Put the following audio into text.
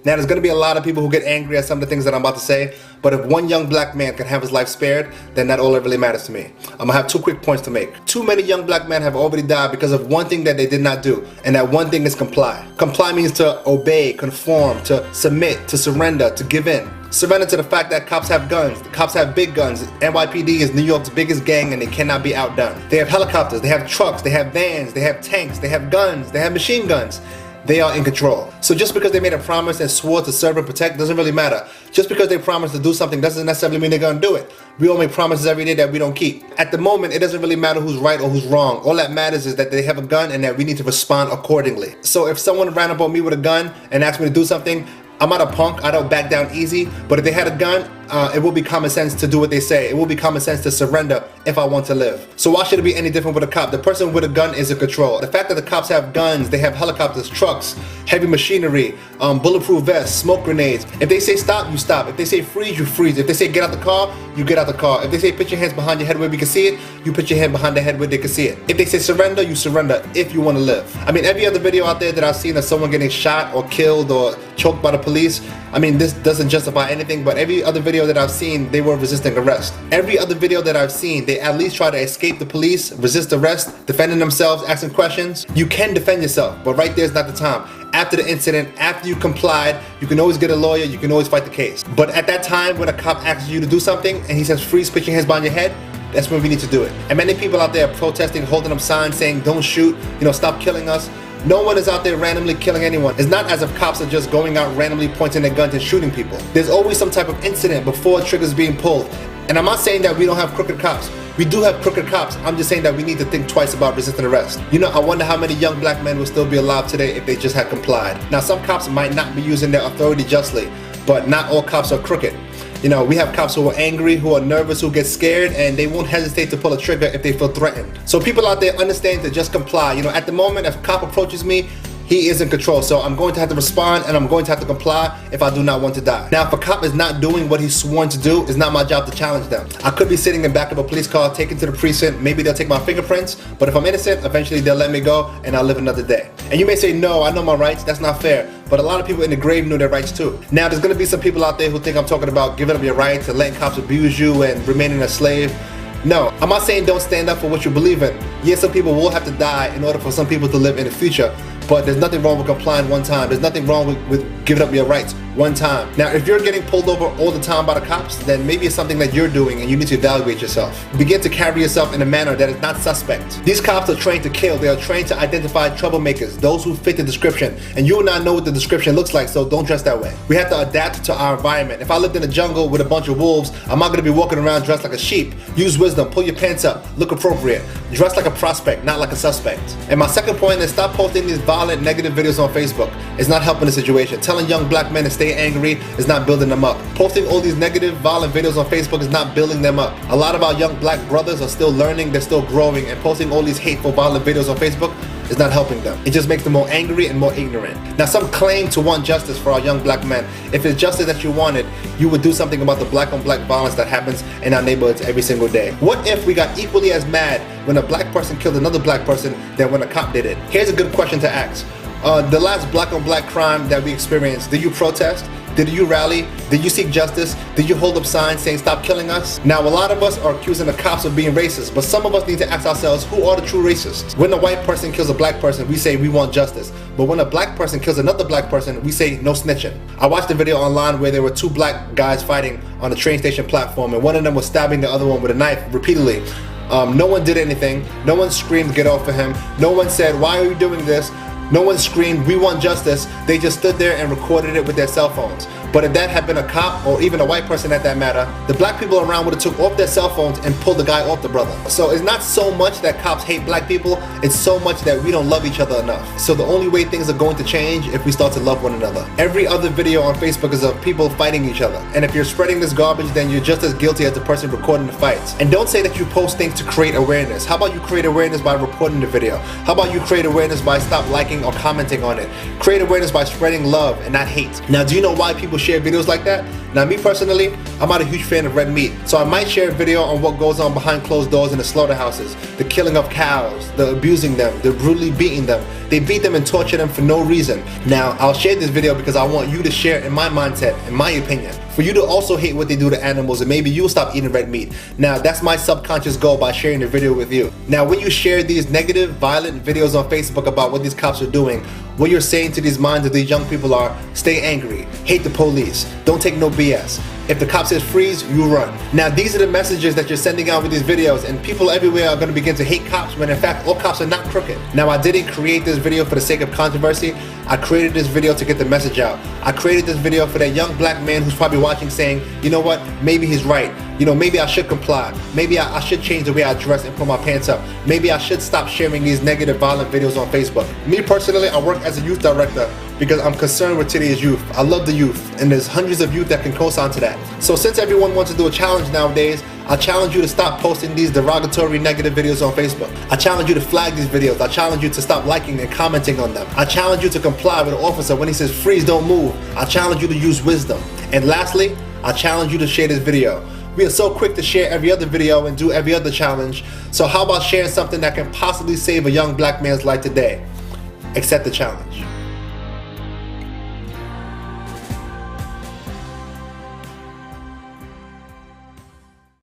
Now, there's going to be a lot of people who get angry at some of the things that I'm about to say, but if one young black man can have his life spared, then that all that really matters to me. I'm going to have 2 quick points to make. Too many young black men have already died because of one thing that they did not do, and that one thing is comply. Comply means to obey, conform, to submit, to surrender, to give in. Surrender to the fact that cops have guns. The cops have big guns. NYPD is New York's biggest gang and they cannot be outdone. They have helicopters, they have trucks, they have vans, they have tanks, they have guns, they have machine guns. They are in control. So just because they made a promise and swore to serve and protect doesn't really matter. Just because they promised to do something doesn't necessarily mean they're gonna do it. We all make promises every day that we don't keep. At the moment, it doesn't really matter who's right or who's wrong. All that matters is that they have a gun and that we need to respond accordingly. So if someone ran up on me with a gun and asked me to do something, I'm not a punk, I don't back down easy, but if they had a gun, it will be common sense to do what they say. It will be common sense to surrender if I want to live. So why should it be any different with a cop? The person with a gun is in control. The fact that the cops have guns, they have helicopters, trucks, heavy machinery, bulletproof vests, smoke grenades. If they say stop, you stop. If they say freeze, you freeze. If they say get out the car, you get out the car. If they say put your hands behind your head where we can see it, you put your hand behind the head where they can see it. If they say surrender, you surrender if you want to live. I mean, every other video out there that I've seen of someone getting shot or killed or choked by the police, I mean, this doesn't justify anything, but every other video that I've seen, they were resisting arrest. Every other video that I've seen, they at least try to escape the police, resist arrest, defending themselves, asking questions. You can defend yourself, but right there's not the time. After the incident, after you complied, you can always get a lawyer, you can always fight the case. But at that time, when a cop asks you to do something and he says freeze, put your hands behind your head, that's when we need to do it. And many people out there are protesting, holding up signs saying don't shoot, stop killing us. No one is out there randomly killing anyone. It's not as if cops are just going out randomly pointing their guns and shooting people. There's always some type of incident before triggers being pulled. And I'm not saying that we don't have crooked cops. We do have crooked cops. I'm just saying that we need to think twice about resisting arrest. I wonder how many young black men will still be alive today if they just had complied. Now, some cops might not be using their authority justly, but not all cops are crooked. We have cops who are angry, who are nervous, who get scared, and they won't hesitate to pull a trigger if they feel threatened. So people out there understand to just comply. At the moment, if a cop approaches me, he is in control. So I'm going to have to respond and I'm going to have to comply if I do not want to die. Now, if a cop is not doing what he's sworn to do, it's not my job to challenge them. I could be sitting in back of a police car, taken to the precinct, maybe they'll take my fingerprints, but if I'm innocent, eventually they'll let me go and I'll live another day. And you may say, no, I know my rights, that's not fair. But a lot of people in the grave knew their rights too. Now, there's gonna be some people out there who think I'm talking about giving up your rights and letting cops abuse you and remaining a slave. No, I'm not saying don't stand up for what you believe in. Yes, some people will have to die in order for some people to live in the future. But there's nothing wrong with complying one time. There's nothing wrong with giving up your rights one time. Now, if you're getting pulled over all the time by the cops, then maybe it's something that you're doing and you need to evaluate yourself. Begin to carry yourself in a manner that is not suspect. These cops are trained to kill. They are trained to identify troublemakers, those who fit the description. And you and I know what the description looks like, so don't dress that way. We have to adapt to our environment. If I lived in a jungle with a bunch of wolves, I'm not gonna be walking around dressed like a sheep. Use wisdom, pull your pants up, look appropriate. Dress like a prospect, not like a suspect. And my second point is stop posting these violent, negative videos on Facebook. It's not helping the situation. Telling young black men to stay angry is not building them up. Posting all these negative, violent videos on Facebook is not building them up. A lot of our young black brothers are still learning, they're still growing, and posting all these hateful, violent videos on Facebook is not helping them. It just makes them more angry and more ignorant. Now, some claim to want justice for our young black men. If it's justice that you wanted, you would do something about the black on black violence that happens in our neighborhoods every single day. What if we got equally as mad when a black person killed another black person than when a cop did it? Here's a good question to ask. The last black on black crime that we experienced, did you protest? Did you rally? Did you seek justice? Did you hold up signs saying stop killing us? Now, a lot of us are accusing the cops of being racist, but some of us need to ask ourselves, who are the true racists? When a white person kills a black person, we say we want justice. But when a black person kills another black person, we say no snitching. I watched a video online where there were 2 black guys fighting on a train station platform, and one of them was stabbing the other one with a knife repeatedly. No one did anything. No one screamed, get off of him. No one said, why are you doing this? No one screamed, we want justice. They just stood there and recorded it with their cell phones. But if that had been a cop or even a white person at that matter, the black people around would have took off their cell phones and pulled the guy off the brother. So it's not so much that cops hate black people, it's so much that we don't love each other enough. So the only way things are going to change if we start to love one another. Every other video on Facebook is of people fighting each other. And if you're spreading this garbage, then you're just as guilty as the person recording the fights. And don't say that you post things to create awareness. How about you create awareness by reporting the video? How about you create awareness by stop liking or commenting on it? Create awareness by spreading love and not hate. Now, do you know why people share videos like that. Now me personally, I'm not a huge fan of red meat, so I might share a video on what goes on behind closed doors in the slaughterhouses, the killing of cows, the abusing them, the brutally beating them. They beat them and torture them for no reason. Now I'll share this video because I want you to share in my mindset, in my opinion, for you to also hate what they do to animals, and maybe you'll stop eating red meat. Now that's my subconscious goal by sharing the video with you. Now when you share these negative, violent videos on Facebook about what these cops are doing, what you're saying to these minds of these young people are, stay angry, hate the police, don't take no BS. If the cop says freeze, you run. Now these are the messages that you're sending out with these videos, and people everywhere are going to begin to hate cops when in fact all cops are not crooked. Now I didn't create this video for the sake of controversy. I created this video to get the message out. I created this video for that young black man who's probably watching saying, you know what, maybe he's right. You know, maybe I should comply. Maybe I should change the way I dress and put my pants up. Maybe I should stop sharing these negative, violent videos on Facebook. Me personally, I work as a youth director because I'm concerned with today's youth. I love the youth, and there's hundreds of youth that can co-sign to that. So since everyone wants to do a challenge nowadays, I challenge you to stop posting these derogatory, negative videos on Facebook. I challenge you to flag these videos. I challenge you to stop liking and commenting on them. I challenge you to comply with an officer when he says freeze, don't move. I challenge you to use wisdom. And lastly, I challenge you to share this video. We are so quick to share every other video and do every other challenge. So how about sharing something that can possibly save a young black man's life today? Accept the challenge.